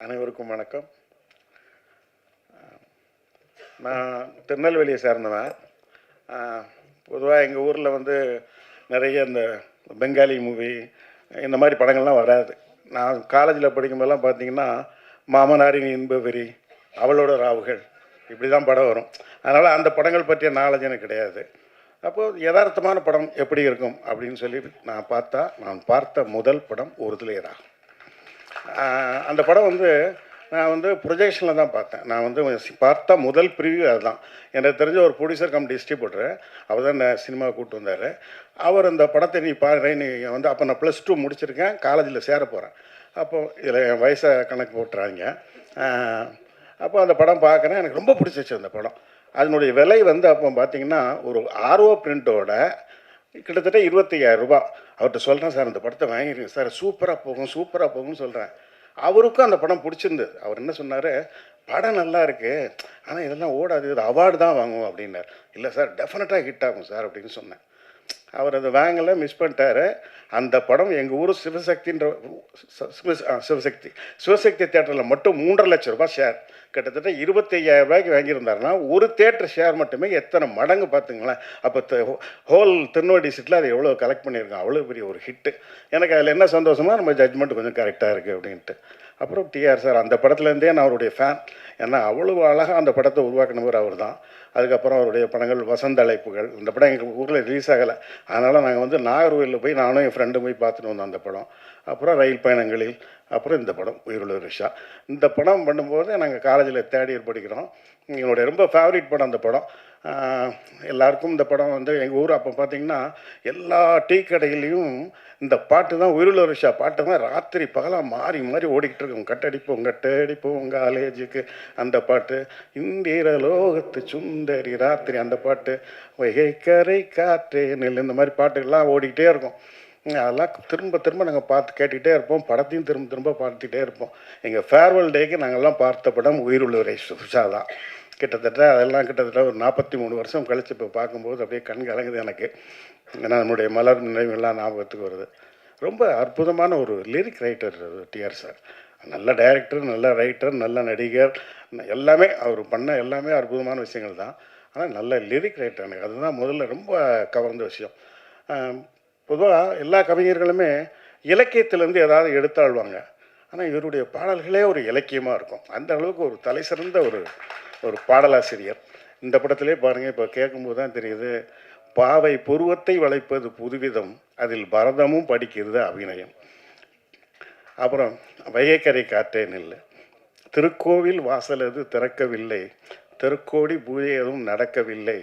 அனைவருக்கும் வணக்கம். நான் திருநெல்வேலியை சேர்ந்தவன். பொதுவாக எங்கள் ஊரில் வந்து நிறைய இந்த பெங்காலி மூவி இந்த மாதிரி படங்கள்லாம் வராது. நான் காலேஜில் படிக்கும்போதெல்லாம் பார்த்தீங்கன்னா, மாமனாரின் இன்பவெறி, அவளோட ராவுகள் இப்படி தான் படம் வரும். அதனால் அந்த படங்கள் பற்றிய நாலேஜ் எனக்கு கிடையாது. அப்போது யதார்த்தமான படம் எப்படி இருக்கும் அப்படின்னு சொல்லி நான் பார்த்த முதல் படம் ஒருதலை ராகம். அந்த படம் வந்து நான் வந்து ப்ரொஜெக்ஷனில் தான் பார்த்தேன். நான் வந்து பார்த்த முதல் ப்ரிவ்யூ அதுதான். எனக்கு தெரிஞ்ச ஒரு ப்ரொடியூசர் கம் டிஸ்ட்ரிபியூட்டர் அவர் தான் இந்த சினிமா கூப்பிட்டு வந்தார். அவர் அந்த படத்தை நீ பாரு, நீ வந்து அப்போ நான் +2 முடிச்சிருக்கேன், காலேஜில் சேர போகிறேன். அப்போது இதில் என் வயசை கணக்கு போட்டுறாங்க. அப்போ அந்த படம் பார்க்குறேன், எனக்கு ரொம்ப பிடிச்சிச்சு அந்த படம். அதனுடைய விலை வந்து அப்போ பார்த்தீங்கன்னா ஒரு ஆர்ஓ பிரிண்ட்டோட கிட்டத்தட்ட 25,000 ரூபா. அவர்கிட்ட சொல்கிறேன், சார் அந்த படத்தை வாங்கிருக்கேன் சார், சூப்பராக போகும் சூப்பராக போகும்னு சொல்கிறேன். அவருக்கும் அந்த படம் பிடிச்சிருந்தது. அவர் என்ன சொன்னார், படம் நல்லா இருக்குது, ஆனால் இதெல்லாம் ஓடாது, இது அவார்டு தான் வாங்குவோம் அப்படின்னார். இல்லை சார், டெஃபினட்டாக ஹிட் ஆகும் சார் அப்படின்னு சொன்னேன். அவர் அதை வாங்கலை, மிஸ் பண்ணிட்டார். அந்த படம் எங்கள் ஊர் சிவசக்தின்ற சிவசக்தி தேட்டரில் மட்டும் 3.5 லட்சம் ரூபாய் ஷேர், கிட்டத்தட்ட 25,000 ரூபாய்க்கு வாங்கியிருந்தாருன்னா ஒரு தேட்டர் ஷேர் மட்டுமே எத்தனை மடங்கு பார்த்துங்களேன். அப்போ ஹோல் திருநெல்வேலி சிட்டில் அதை எவ்வளோ கலெக்ட் பண்ணியிருக்கோம், அவ்வளோ பெரிய ஒரு ஹிட்டு. எனக்கு அதில் என்ன சந்தோஷமாக நம்ம ஜட்ஜ்மெண்ட் கொஞ்சம் கரெக்டாக இருக்குது அப்படின்ட்டு. அப்புறம் டிஆர் சார், அந்த படத்துலேருந்தே நான் அவருடைய ஃபேன். ஏன்னா அவ்வளோ அழகாக அந்த படத்தை உருவாக்கினவர் அவர் தான். அதுக்கப்புறம் அவருடைய படங்கள் வசந்த அழைப்புகள், இந்த படம் எங்கள் ஊரில் ரிலீஸ் ஆகலை. அதனால் நாங்கள் வந்து நாகர்கோவிலில் போய் நானும் என் ஃப்ரெண்டும் போய் பார்த்துட்டு வந்தோம் அந்த படம். அப்புறம் ரயில் பயணங்களில், அப்புறம் இந்த படம் உயிருள்ள ரிஷா. இந்த படம் பண்ணும்போது நாங்கள் காலேஜில் 3rd இயர் படிக்கிறோம். எங்களுடைய ரொம்ப ஃபேவரட் படம் அந்த படம். எல்லாருக்கும் இந்த படம் வந்து எங்கள் ஊர் அப்போ பார்த்திங்கன்னா எல்லா டீ கடையிலையும் இந்த பாட்டு தான், உயிருள்ள ரிஷா பாட்டு தான் ராத்திரி பகலாக மாறி மாறி ஓடிக்கிட்டு இருக்கும். கட்டடிப்போம் காலேஜுக்கு அந்த பாட்டு, இந்திர லோகத்து சுந்தரி ராத்திரி அந்த பாட்டு, வைகை கரை காற்றே நெல், இந்த மாதிரி பாட்டுகள்லாம் ஓடிக்கிட்டே இருக்கும். அதெல்லாம் திரும்ப திரும்ப நாங்கள் கேட்டுக்கிட்டே இருப்போம். படத்தையும் திரும்ப திரும்ப பார்த்துக்கிட்டே இருப்போம். எங்கள் ஃபேர்வெல் டேக்கு நாங்கள்லாம் பார்த்த படம் உயிருள்ள ரிஷா தான். கிட்டத்தட்ட ஒரு 43 வருஷம் கழித்து இப்போ பார்க்கும்போது அப்படியே கண் கலங்குது எனக்கு. ஏன்னா நம்முடைய மலர் நினைவுகள்லாம் ஞாபகத்துக்கு வருது. ரொம்ப அற்புதமான ஒரு லிரிக் ரைட்டர் டிஆர் சார். நல்ல டைரக்டர், நல்ல ரைட்டர், நல்ல நடிகர், எல்லாமே அவர் பண்ண எல்லாமே அற்புதமான விஷயங்கள் தான். ஆனால் நல்ல லிரிக் ரைட்டர், எனக்கு அதுதான் முதல்ல ரொம்ப கவர்ந்த விஷயம். பொதுவாக எல்லா கவிஞர்களுமே இலக்கியத்திலேருந்து ஏதாவது எடுத்தாழ்வாங்க. ஆனால் இவருடைய பாடல்களே ஒரு இலக்கியமாக இருக்கும். அந்த அளவுக்கு ஒரு தலை சிறந்த ஒரு பாடலாசிரியர். இந்த படத்திலே பாருங்கள், இப்போ கேட்கும்போது தான் தெரியுது, பாவை புருவத்தை வளைப்பது புதுவிதம், அதில் பரதமும் படிக்கிறது அபிநயம். அப்புறம் வைகைக்கரை காற்றே நெல், திருக்கோவில் வாசலது திறக்கவில்லை, திருக்கோடி பூஜை எதுவும் நடக்கவில்லை,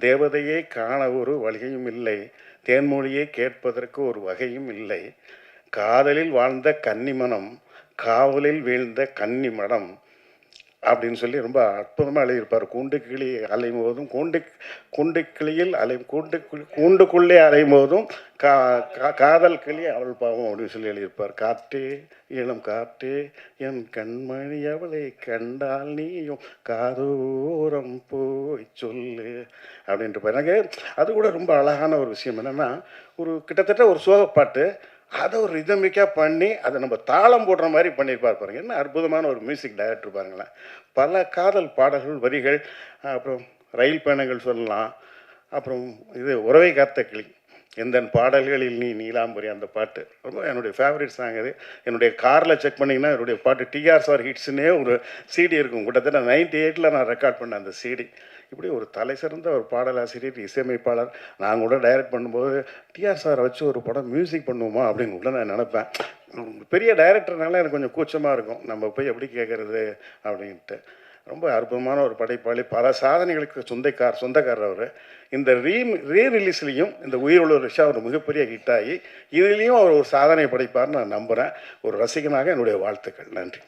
தேவதையே காண ஒரு வழியும் இல்லை, தேன்மொழியை கேட்பதற்கு ஒரு வகையும் இல்லை, காதலில் வாழ்ந்த கன்னிமனம், காவலில் வீழ்ந்த கன்னி மடம் அப்படின்னு சொல்லி ரொம்ப அற்புதமாக எழுதியிருப்பார். கூண்டு கிளி அலையும் போதும் கூண்டுக்குள்ளே அலையும் போதும் காதல் கிளி அவள் பாவம் அப்படின்னு சொல்லி எழுதியிருப்பார். காற்றே இளம் காற்றே என் கண்மணி அவளை கண்டால் நீயும் காதோரம் போய் சொல்லு அப்படின்ட்டு. எனக்கு அது கூட ரொம்ப அழகான ஒரு விஷயம் என்னென்னா, கிட்டத்தட்ட ஒரு சோகப்பாட்டு, அதை ஒரு ரிதமிக்காக பண்ணி அதை நம்ம தாளம் போடுற மாதிரி பண்ணியிருப்பார் பாருங்கள். என்ன அற்புதமான ஒரு மியூசிக் டைரக்டர் பாருங்களேன். பல காதல் பாடல்கள், வரிகள், அப்புறம் ரயில் பயணங்கள் சொல்லலாம். அப்புறம் இது உறவை காத்த கிளி, எந்த பாடல்களில் நீ நீலாம்பரி, அந்த பாட்டு ரொம்ப என்னுடைய ஃபேவரட் சாங். அது என்னுடைய காரில் செக் பண்ணிங்கன்னா என்னுடைய பாட்டு டிஆர் சார் ஹிட்ஸ்னே ஒரு சிடி இருக்கும். கிட்டத்தட்ட 98ல் நான் ரெக்கார்ட் பண்ணேன் அந்த சிடி. இப்படி ஒரு தலை சிறந்த ஒரு பாடலாசிரியர், இசையமைப்பாளர். நான் கூட டைரக்ட் பண்ணும்போது டிஆர் சாரை வச்சு ஒரு படம் மியூசிக் பண்ணுவோமா அப்படின்னு கூட நான் நினப்பேன். பெரிய டைரக்டர்னால எனக்கு கொஞ்சம் கூச்சமாக இருக்கும், நம்ம போய் எப்படி கேட்குறது அப்படின்ட்டு. ரொம்ப அற்புதமான ஒரு படைப்பாளி, பல சாதனைகளுக்கு சொந்தக்காரர் அவர். இந்த ரீ ரிலீஸ்லேயும் இந்த உயிருள்ள ரிஷா ஒரு மிகப்பெரிய ஹிட் ஆகி இதுலேயும் அவர் ஒரு சாதனை படைப்பார்னு நான் நம்புகிறேன். ஒரு ரசிகனாக என்னுடைய வாழ்த்துக்கள். நன்றி.